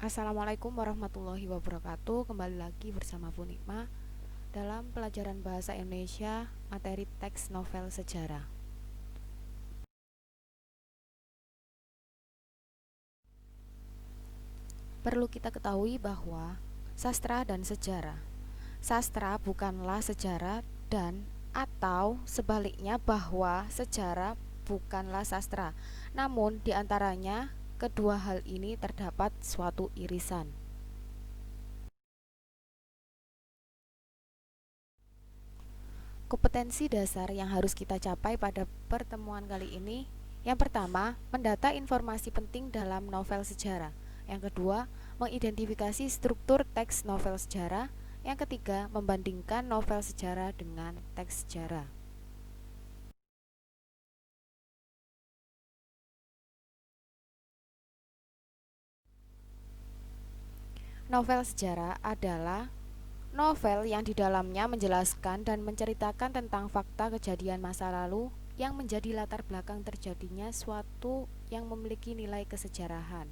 Assalamualaikum warahmatullahi wabarakatuh. Kembali lagi bersama Bu Nikma dalam pelajaran bahasa Indonesia materi teks novel sejarah. Perlu kita ketahui bahwa sastra dan sejarah. Sastra bukanlah sejarah dan atau sebaliknya bahwa sejarah bukanlah sastra. Namun di antaranya kedua hal ini terdapat suatu irisan. Kompetensi dasar yang harus kita capai pada pertemuan kali ini, yang pertama, mendata informasi penting dalam novel sejarah. Yang kedua, mengidentifikasi struktur teks novel sejarah. Yang ketiga, membandingkan novel sejarah dengan teks sejarah. Novel sejarah adalah novel yang di dalamnya menjelaskan dan menceritakan tentang fakta kejadian masa lalu yang menjadi latar belakang terjadinya suatu yang memiliki nilai kesejarahan.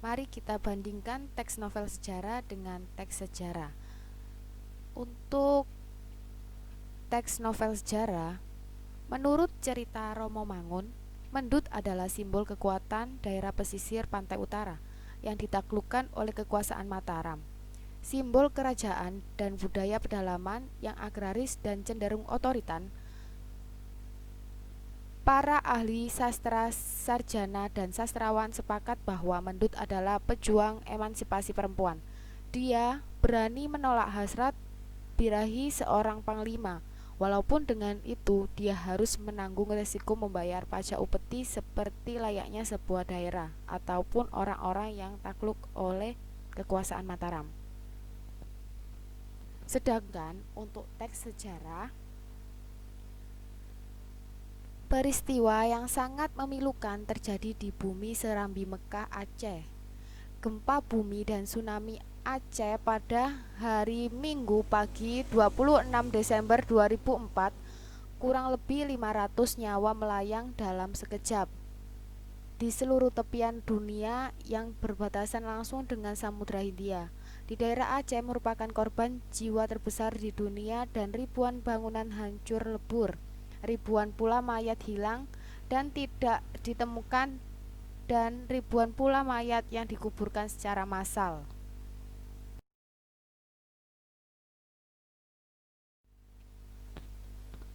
Mari kita bandingkan teks novel sejarah dengan teks sejarah. Untuk teks novel sejarah, menurut cerita Romo Mangun, Mendut adalah simbol kekuatan daerah pesisir pantai utara yang ditaklukkan oleh kekuasaan Mataram. Simbol kerajaan dan budaya pedalaman yang agraris dan cenderung otoritan. Para ahli sastra, sarjana, dan sastrawan sepakat bahwa Mendut adalah pejuang emansipasi perempuan. Dia berani menolak hasrat birahi seorang panglima. Walaupun dengan itu dia harus menanggung resiko membayar pajak upeti seperti layaknya sebuah daerah ataupun orang-orang yang takluk oleh kekuasaan Mataram. Sedangkan untuk teks sejarah, peristiwa yang sangat memilukan terjadi di bumi Serambi Mekah, Aceh. Gempa bumi dan tsunami Aceh pada hari Minggu pagi 26 Desember 2004, kurang lebih 500 nyawa melayang dalam sekejap. Di seluruh tepian dunia yang berbatasan langsung dengan Samudra Hindia. Di daerah Aceh merupakan korban jiwa terbesar di dunia dan ribuan bangunan hancur lebur. Ribuan pula mayat hilang dan tidak ditemukan dan ribuan pula mayat yang dikuburkan secara massal.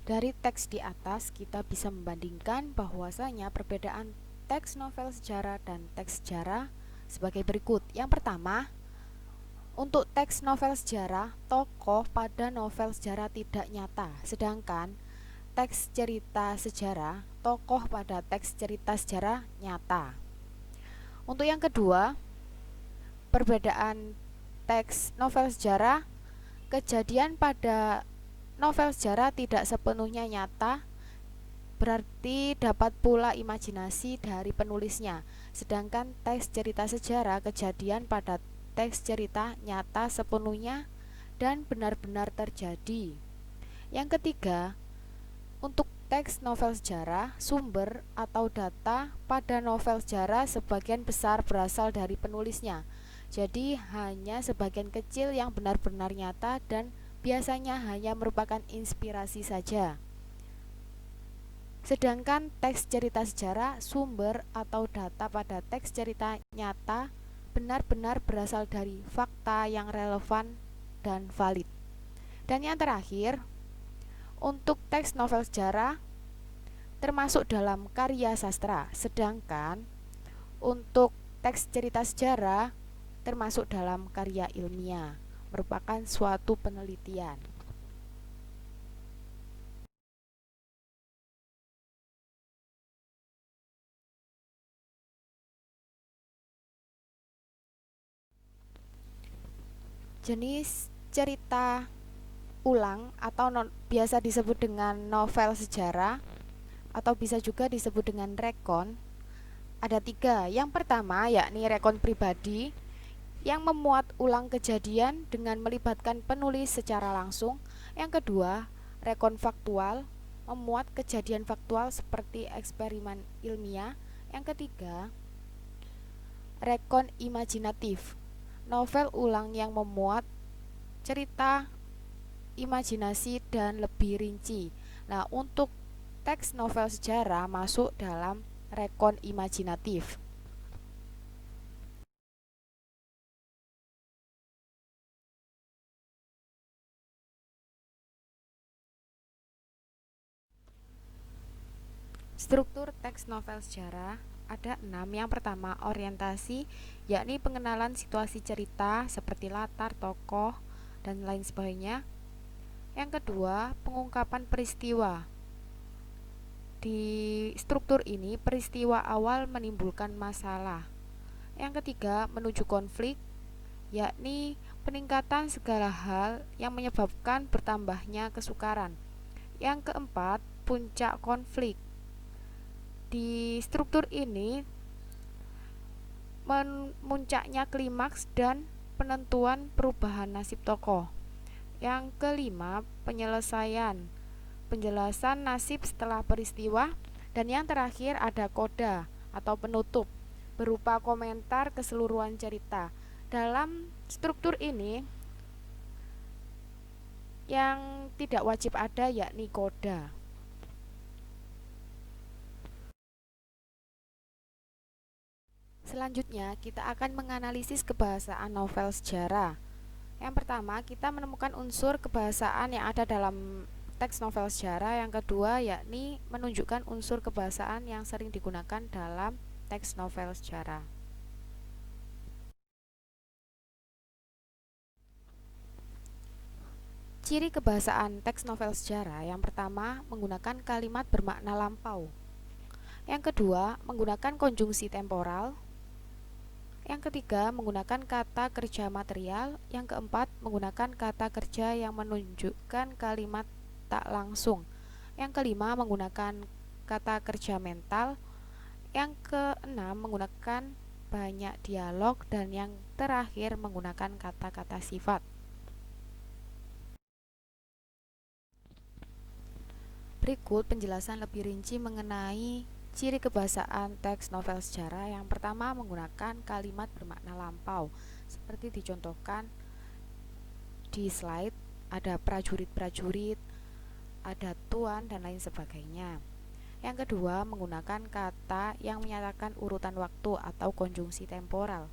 Dari teks di atas kita bisa membandingkan bahwasanya perbedaan teks novel sejarah dan teks sejarah sebagai berikut. Yang pertama, untuk teks novel sejarah, tokoh pada novel sejarah tidak nyata, sedangkan teks cerita sejarah, tokoh pada teks cerita sejarah nyata. Untuk yang kedua, perbedaan teks novel sejarah, kejadian pada novel sejarah tidak sepenuhnya nyata, berarti dapat pula imajinasi dari penulisnya. Sedangkan teks cerita sejarah, kejadian pada teks cerita nyata sepenuhnya dan benar-benar terjadi. Yang ketiga, untuk teks novel sejarah, sumber atau data pada novel sejarah sebagian besar berasal dari penulisnya. Jadi hanya sebagian kecil yang benar-benar nyata dan biasanya hanya merupakan inspirasi saja. Sedangkan teks cerita sejarah, sumber atau data pada teks cerita nyata benar-benar berasal dari fakta yang relevan dan valid. Dan yang terakhir, untuk teks novel sejarah termasuk dalam karya sastra, sedangkan untuk teks cerita sejarah termasuk dalam karya ilmiah, merupakan suatu penelitian. Jenis cerita ulang atau biasa disebut dengan novel sejarah atau bisa juga disebut dengan rekon, ada tiga. Yang pertama yakni rekon pribadi yang memuat ulang kejadian dengan melibatkan penulis secara langsung. Yang kedua, Rekon faktual, memuat kejadian faktual seperti eksperimen ilmiah. Yang ketiga, rekon imajinatif, novel ulang yang memuat cerita, imajinasi, dan lebih rinci. Nah, untuk teks novel sejarah masuk dalam rekon imajinatif. Struktur teks novel sejarah ada 6. Yang pertama, orientasi, yakni pengenalan situasi cerita seperti latar, tokoh, dan lain sebagainya. Yang kedua, pengungkapan peristiwa. Di struktur ini, peristiwa awal menimbulkan masalah. Yang ketiga, menuju konflik, yakni peningkatan segala hal yang menyebabkan bertambahnya kesukaran. Yang keempat, puncak konflik. Di struktur ini, memuncaknya klimaks dan penentuan perubahan nasib tokoh. Yang kelima, penyelesaian, penjelasan nasib setelah peristiwa. Dan yang terakhir ada koda atau penutup, berupa komentar keseluruhan cerita. Dalam struktur ini, yang tidak wajib ada yakni koda. Selanjutnya, kita akan menganalisis kebahasaan novel sejarah. Yang pertama, kita menemukan unsur kebahasaan yang ada dalam teks novel sejarah. Yang kedua, yakni menunjukkan unsur kebahasaan yang sering digunakan dalam teks novel sejarah. Ciri kebahasaan teks novel sejarah yang pertama, menggunakan kalimat bermakna lampau. Yang kedua, menggunakan konjungsi temporal. Yang ketiga, menggunakan kata kerja material. Yang keempat, menggunakan kata kerja yang menunjukkan kalimat tak langsung. Yang kelima, menggunakan kata kerja mental. Yang keenam, menggunakan banyak dialog. Dan yang terakhir, menggunakan kata-kata sifat. Berikut penjelasan lebih rinci mengenai ciri kebahasaan teks novel sejarah. Yang pertama, menggunakan kalimat bermakna lampau. Seperti dicontohkan di slide, ada prajurit-prajurit, ada tuan, dan lain sebagainya. Yang kedua, menggunakan kata yang menyatakan urutan waktu atau konjungsi temporal.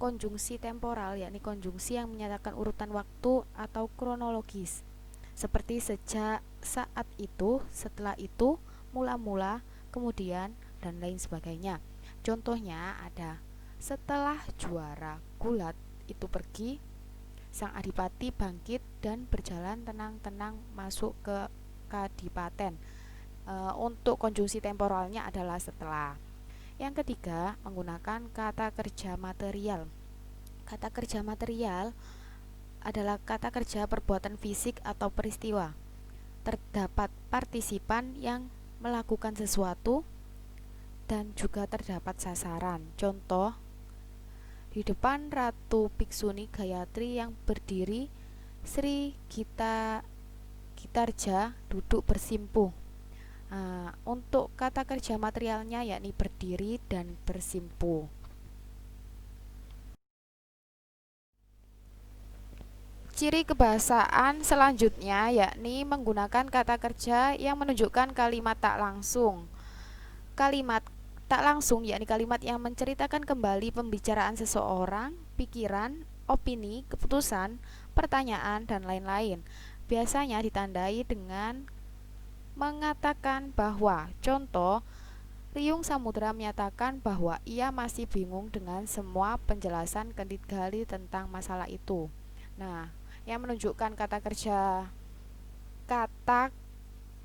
Konjungsi temporal yakni konjungsi yang menyatakan urutan waktu atau kronologis, seperti sejak, saat itu, setelah itu, mula-mula, kemudian, dan lain sebagainya. Contohnya ada, setelah juara gulat itu pergi, sang adipati bangkit dan berjalan tenang-tenang masuk ke kadipaten. Untuk konjungsi temporalnya adalah setelah. Yang ketiga, menggunakan kata kerja material. Kata kerja material adalah kata kerja perbuatan fisik atau peristiwa. Terdapat partisipan yang melakukan sesuatu dan juga terdapat sasaran. Contoh, di depan Ratu Piksuni Gayatri yang berdiri, Sri Gitarja duduk bersimpuh. Untuk kata kerja materialnya yakni berdiri dan bersimpuh. Ciri kebahasaan selanjutnya yakni menggunakan kata kerja yang menunjukkan kalimat tak langsung. Kalimat tak langsung yakni kalimat yang menceritakan kembali pembicaraan seseorang, pikiran, opini, keputusan, pertanyaan, dan lain-lain. Biasanya ditandai dengan mengatakan bahwa. Contoh, Riung Samudra menyatakan bahwa ia masih bingung dengan semua penjelasan Kendit Gali tentang masalah itu. Nah, yang menunjukkan kata kerja kata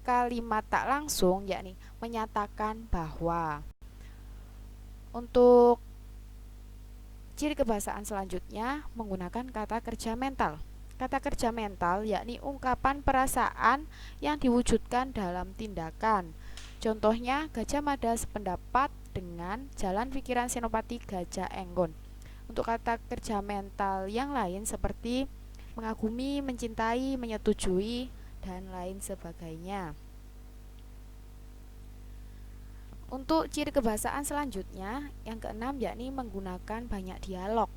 kalimat tak langsung yakni menyatakan bahwa. Untuk ciri kebahasaan selanjutnya menggunakan kata kerja mental. Kata kerja mental yakni ungkapan perasaan yang diwujudkan dalam tindakan. Contohnya, Gajah Mada sependapat dengan jalan pikiran Senopati Gajah Enggon. Untuk kata kerja mental yang lain seperti mengagumi, mencintai, menyetujui, dan lain sebagainya. Untuk ciri kebahasaan selanjutnya, yang keenam yakni menggunakan banyak dialog.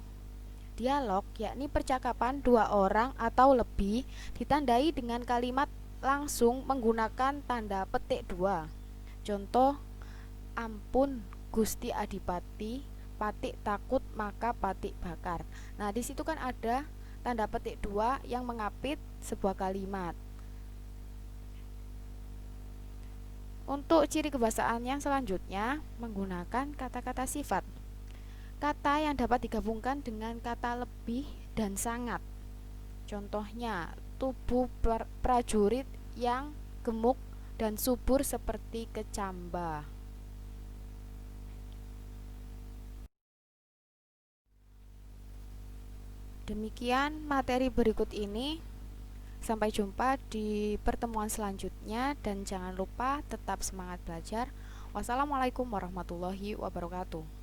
Dialog yakni percakapan dua orang atau lebih ditandai dengan kalimat langsung menggunakan tanda petik dua. Contoh, ampun Gusti Adipati, patik takut maka patik bakar. Nah, di situ kan ada tanda petik dua yang mengapit sebuah kalimat. Untuk ciri kebahasaan yang selanjutnya menggunakan kata-kata sifat. Kata yang dapat digabungkan dengan kata lebih dan sangat. Contohnya, tubuh prajurit yang gemuk dan subur seperti kecamba. Demikian materi berikut ini. Sampai jumpa di pertemuan selanjutnya dan jangan lupa tetap semangat belajar. Wassalamualaikum warahmatullahi wabarakatuh.